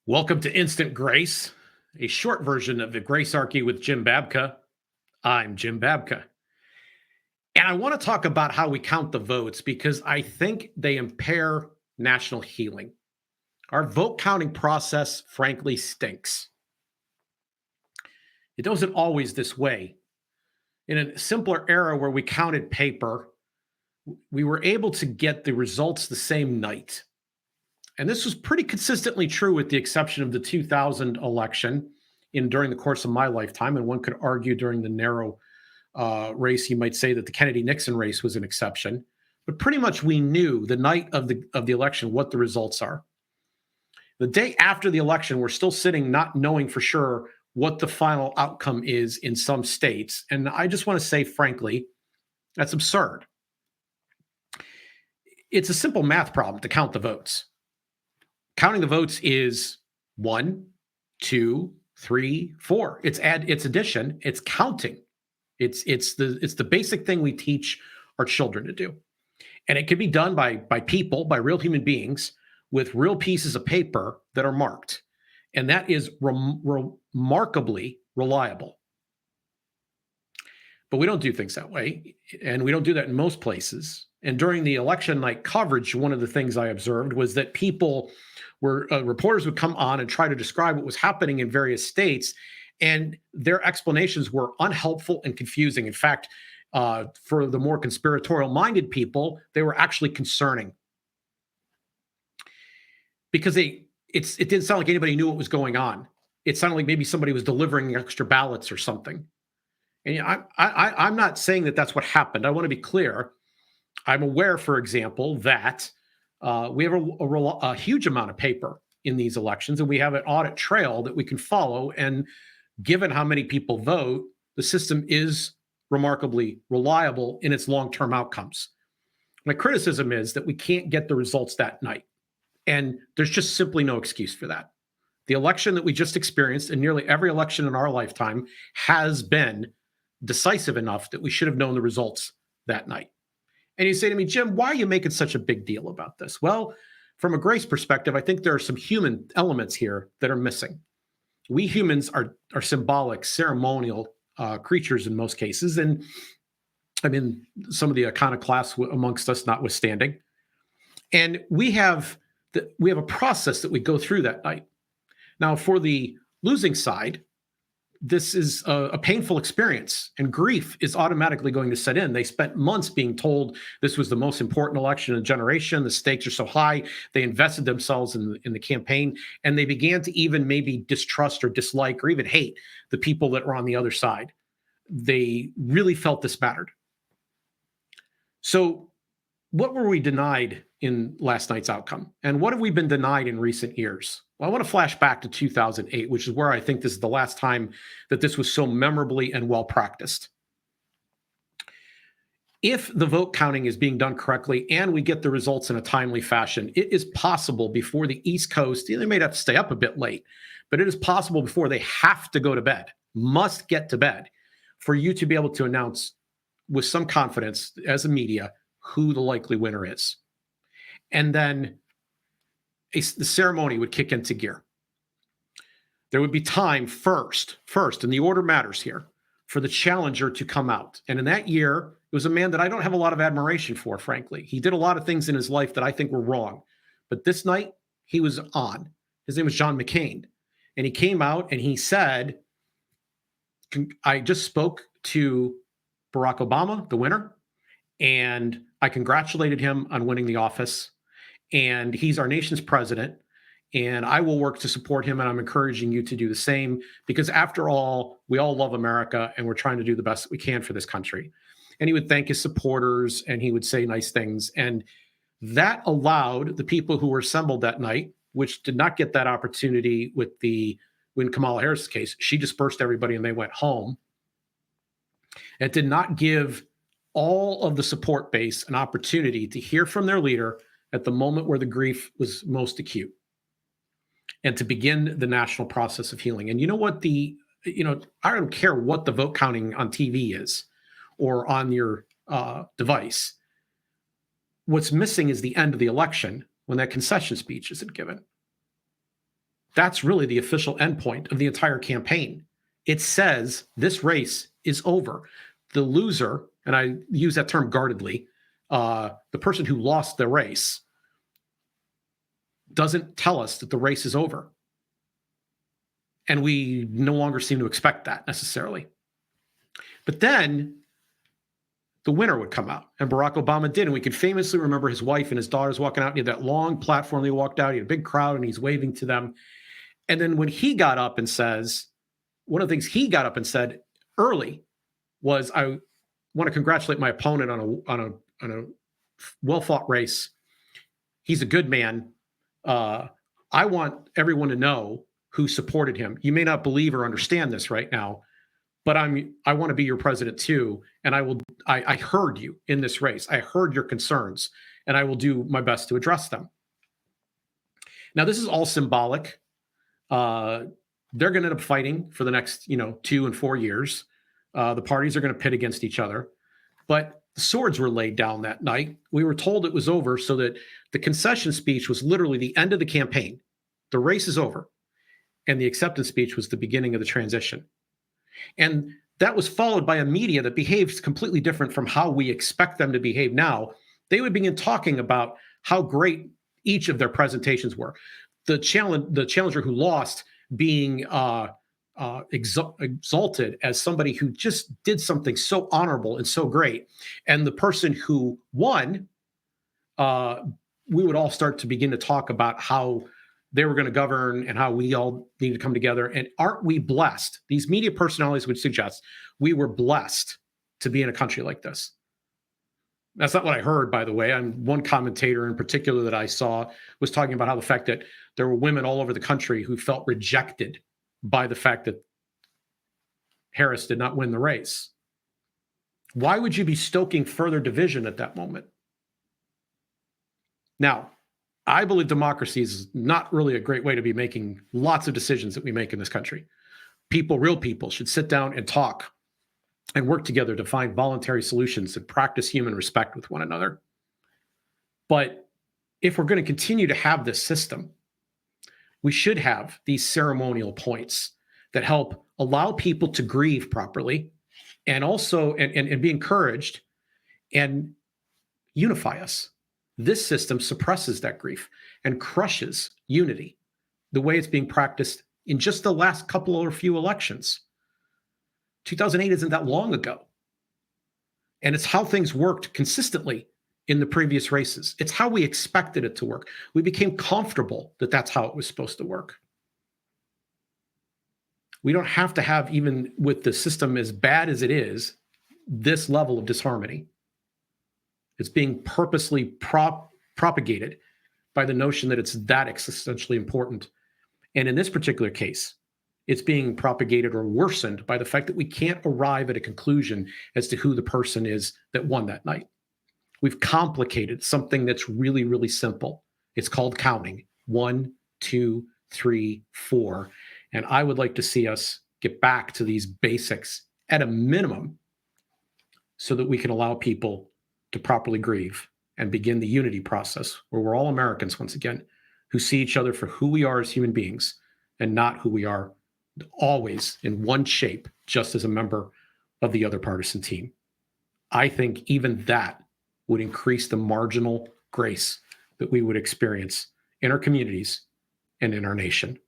Welcome to Instant Grace, a short version of the Gracearchy with Jim Babka. I'm Jim Babka. And I want to talk about how we count the votes because I think they impair national healing. Our vote counting process, frankly, stinks. It wasn't always this way. In a simpler era where we counted paper, we were able to get the results the same night. And this was pretty consistently true with the exception of the 2000 election during the course of my lifetime. And one could argue during the narrow race, you might say that the Kennedy-Nixon race was an exception. But pretty much we knew the night of the election what the results are. The day after the election, we're still sitting not knowing for sure what the final outcome is in some states. And I just want to say, frankly, that's absurd. It's a simple math problem to count the votes. Counting the votes is 1, 2, 3, 4. It's addition. It's counting. It's the basic thing we teach our children to do, and it can be done by people, by real human beings, with real pieces of paper that are marked, and that is remarkably reliable. But we don't do things that way, and we don't do that in most places. And during the election night coverage, one of the things I observed was that reporters would come on and try to describe what was happening in various states, and their explanations were unhelpful and confusing. In fact, for the more conspiratorial-minded people, they were actually concerning because it didn't sound like anybody knew what was going on. It sounded like maybe somebody was delivering extra ballots or something. And I'm not saying that that's what happened. I want to be clear. I'm aware, for example, that we have a huge amount of paper in these elections, and we have an audit trail that we can follow. And given how many people vote, the system is remarkably reliable in its long-term outcomes. My criticism is that we can't get the results that night. And there's just simply no excuse for that. The election that we just experienced, and nearly every election in our lifetime, has been decisive enough that we should have known the results that night. And you say to me, Jim, why are you making such a big deal about this? Well, from a grace perspective, I think there are some human elements here that are missing. We humans are symbolic, ceremonial creatures in most cases. And I mean, some of the iconoclasts amongst us notwithstanding. And we have a process that we go through that night. Now, for the losing side, this is a painful experience, and grief is automatically going to set in. They spent months being told this was the most important election in a generation. The stakes are so high. They invested themselves in the campaign, and they began to even maybe distrust or dislike or even hate the people that were on the other side. They really felt this mattered. So what were we denied in last night's outcome? And what have we been denied in recent years? Well, I want to flash back to 2008, which is where I think this is the last time that this was so memorably and well practiced. If the vote counting is being done correctly and we get the results in a timely fashion, it is possible before the East Coast, they may have to stay up a bit late, but it is possible before they have to go to bed, must get to bed, for you to be able to announce with some confidence as a media who the likely winner is. And then the ceremony would kick into gear. There would be time first, and the order matters here, for the challenger to come out. And in that year, it was a man that I don't have a lot of admiration for, frankly. He did a lot of things in his life that I think were wrong. But this night, he was on. His name was John McCain. And he came out and he said, I just spoke to Barack Obama, the winner, and I congratulated him on winning the office. And he's our nation's president, and I will work to support him, and I'm encouraging you to do the same, because after all, we all love America, and we're trying to do the best that we can for this country. And he would thank his supporters, and he would say nice things. And that allowed the people who were assembled that night, which did not get that opportunity when Kamala Harris' case, she dispersed everybody and they went home. It did not give all of the support base an opportunity to hear from their leader at the moment where the grief was most acute, and to begin the national process of healing. And you know what I don't care what the vote counting on TV is or on your device. What's missing is the end of the election when that concession speech isn't given. That's really the official endpoint of the entire campaign. It says this race is over. The loser, and I use that term guardedly, the person who lost the race doesn't tell us that the race is over. And we no longer seem to expect that necessarily. But then the winner would come out, and Barack Obama did. And we could famously remember his wife and his daughters walking out. He had that long platform. They walked out. He had a big crowd, and he's waving to them. And then when he got up and says, one of the things he got up and said early was, I want to congratulate my opponent on a well-fought race. He's a good man. I want everyone to know who supported him. You may not believe or understand this right now, but I want to be your president too. And I heard you in this race. I heard your concerns, and I will do my best to address them. Now, this is all symbolic. They're going to end up fighting for the next, 2 and 4 years. The parties are going to pit against each other, but the swords were laid down that night. We were told it was over, so that the concession speech was literally the end of the campaign. The race is over. And the acceptance speech was the beginning of the transition. And that was followed by a media that behaves completely different from how we expect them to behave now. They would begin talking about how great each of their presentations were. The challenger who lost being exalted as somebody who just did something so honorable and so great. And the person who won, we would all start to begin to talk about how they were going to govern and how we all need to come together. And aren't we blessed? These media personalities would suggest we were blessed to be in a country like this. That's not what I heard, by the way. One commentator in particular that I saw was talking about how the fact that there were women all over the country who felt rejected by the fact that Harris did not win the race. Why would you be stoking further division at that moment? Now, I believe democracy is not really a great way to be making lots of decisions that we make in this country. People, real people, should sit down and talk and work together to find voluntary solutions and practice human respect with one another. But if we're going to continue to have this system, we should have these ceremonial points that help allow people to grieve properly and also and be encouraged and unify us. This system suppresses that grief and crushes unity the way it's being practiced in just the last couple or few elections. 2008 isn't that long ago. And it's how things worked consistently in the previous races. It's how we expected it to work. We became comfortable that that's how it was supposed to work. We don't have to have, even with the system as bad as it is, this level of disharmony. It's being purposely propagated by the notion that it's that existentially important. And in this particular case, it's being propagated or worsened by the fact that we can't arrive at a conclusion as to who the person is that won that night. We've complicated something that's really, really simple. It's called counting. 1, 2, 3, 4. And I would like to see us get back to these basics at a minimum so that we can allow people to properly grieve and begin the unity process where we're all Americans, once again, who see each other for who we are as human beings and not who we are always in one shape, just as a member of the other partisan team. I think even that would increase the marginal grace that we would experience in our communities and in our nation.